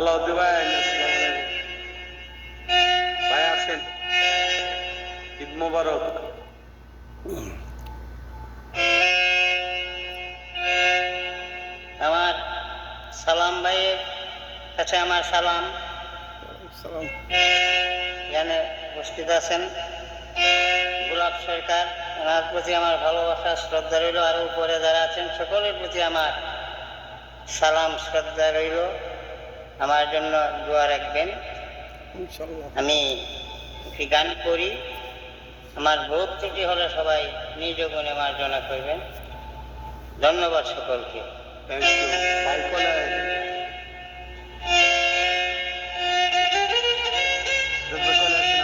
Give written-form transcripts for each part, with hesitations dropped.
আলাউদ্দিন ভাই, আসসালামু আলাইকুম। ভাই আসেন, ঈদ মোবারক। আমার সালাম ভাইয়ের কাছে আমার সালাম। এখানে উপস্থিত আছেন গোলাপ সরকার, ওনার প্রতি আমার ভালোবাসা শ্রদ্ধা রইল। আর উপরে যারা আছেন সকলের প্রতি আমার সালাম শ্রদ্ধা রইল। আমার জন্য দোয়া রাখবেন। আমি একটি গান করি, আমার ভুল ত্রুটি হলে সবাই নিজ গুণে মার্জনা করবেন। ধন্যবাদ সকলকে। থ্যাংক ইউ ভাই। কোলে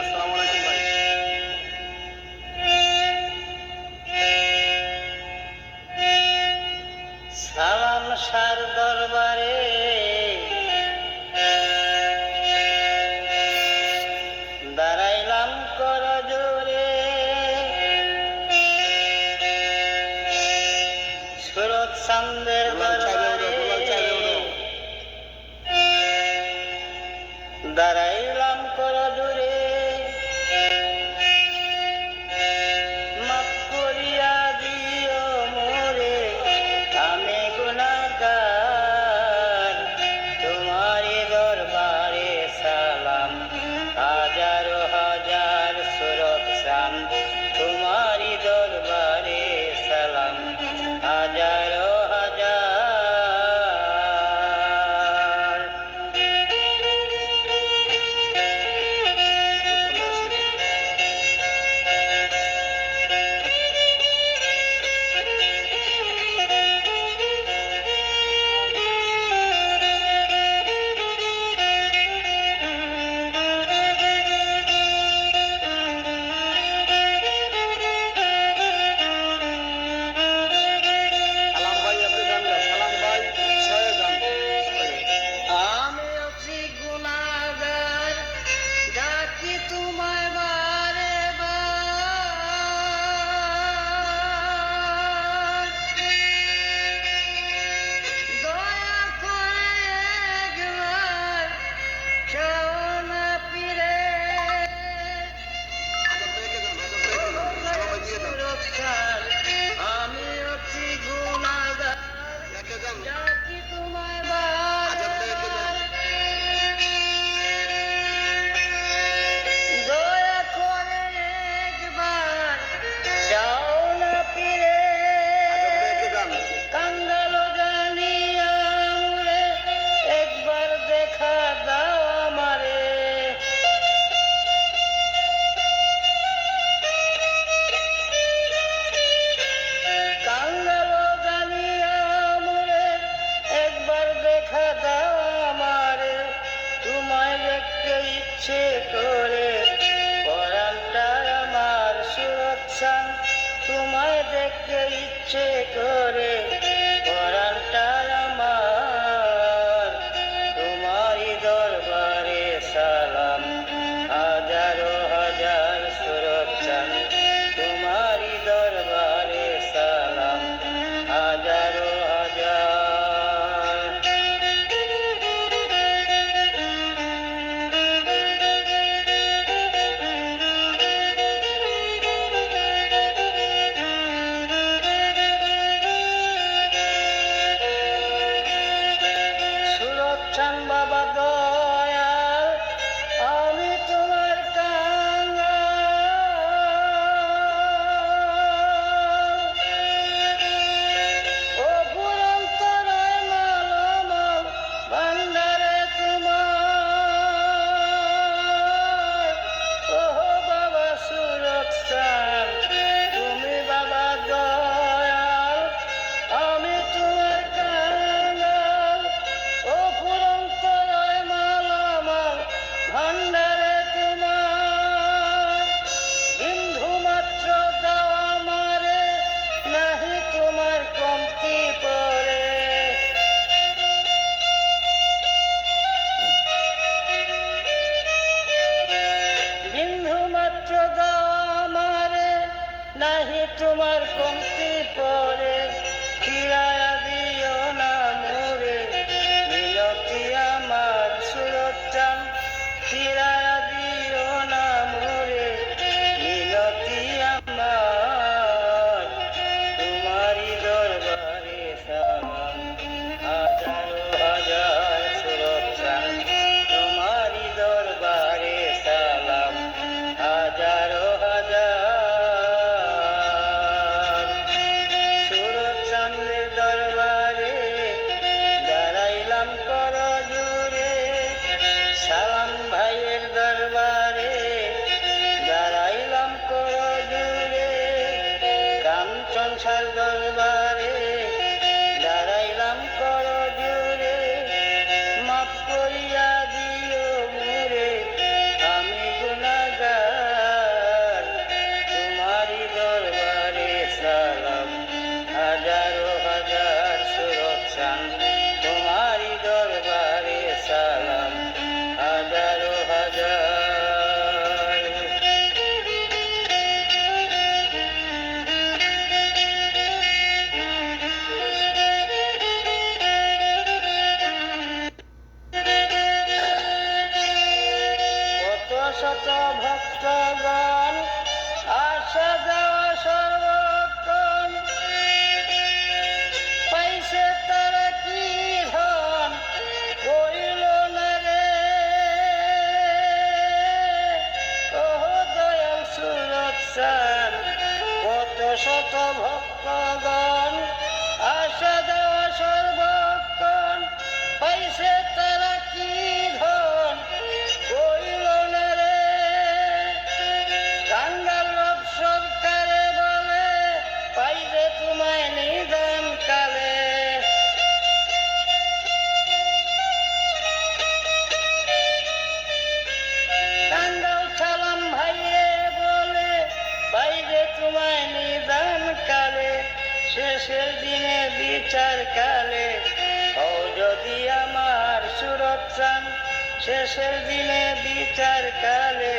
আসসালামু আলাইকুম ভাই। সালাম সার দরবারে দাঁড়াইলাম করজোরে, সুরত চান্দের দরবারে দাঁড়াইলাম করজোরে, মাফ করিয়া দিও মোরে, আমি গুনাহগার। তোমারই দরবারে সালাম, হাজারো হাজার সুরত চান। তোমারই দরবারে সালাম, হাজারো হাজার। সালাম ভাই, আপনি গান গান। সালাম ভাই, ছয়ে গান। আমি অতি গুনাহগার, ডাকি তোমায় বারে বার। দয়া করে একবার চাও না ফিরে, সুরক্ষার। আমি অতি গুনাহগার, ডাকি তোমায় বারে বার। দয়া করে একবার চাও না ফিরে, কাঙ্গালো জানিয়া মোরে, একবার দেখা দাও আমারে। কাঙ্গালো জানিয়া মোরে, একবার দেখা দাও আমারে। তোমায় দেখতে ইচ্ছে করে পরাণটা আমার সুরক্ষা। তোমায় দেখতে ইচ্ছে করে পরাণটা আমার। তোমারই দরবারে সালাম, হাজারো হাজার সুরক্ষা। তোমারই দরবারে সালাম, হাজারো হাজার। সুরক্ষান বাবা দয়াল, আমি তোমার কাঙ্গাল। ও পুরন্ত নয় মালামাল ভান্ডারে তোমার। ও বাবা সুরক্ষান, তুমি বাবা দয়াল, আমি তোমার কাঙ্গাল। ও পুরন্ত নয় মালামাল ভান্ডারে তোমার। বিন্ধু মাত্র দাও আমারে, নাহি তোমার কমতি পরে। বিন্ধু মাত্র দাও আমারে, নাহি তোমার কমতি পরে। ফিরাইয়া দিও না মোরে, মিনতি আমার চান কত শত ভক্তগণ আশা দেওয়া সর্বক্ষণ পাইছে তারা কি ধন কইল না রে কাঙ্গাল রব সরকারে বলে পাইবে তোমায় নিদান কালে কাঙ্গাল সালাম ভাইয়ে বলে পাইবে তোমায় নিদান কালে শেষের দিনে বিচার কালে ও যদি আমার সুরত চান শেষের দিনে বিচার কালে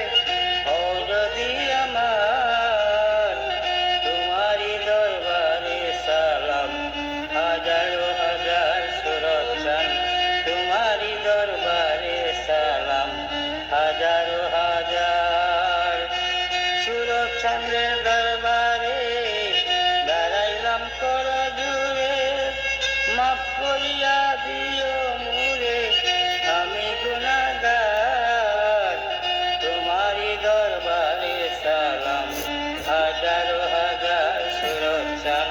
ও যদি আমার তোমারই দরবারে সালাম হাজারো হাজার সুরত চান তোমারই দরবারে সালাম হাজারো হাজার সুরত চন্দ্রের দরবারে দাঁড়াইলাম কর জুড়ে মাফ করিয়া দিও মুরে আমি গুনাহগার তোমারই দরবারে সালাম হাজারো হাজার সুরত চান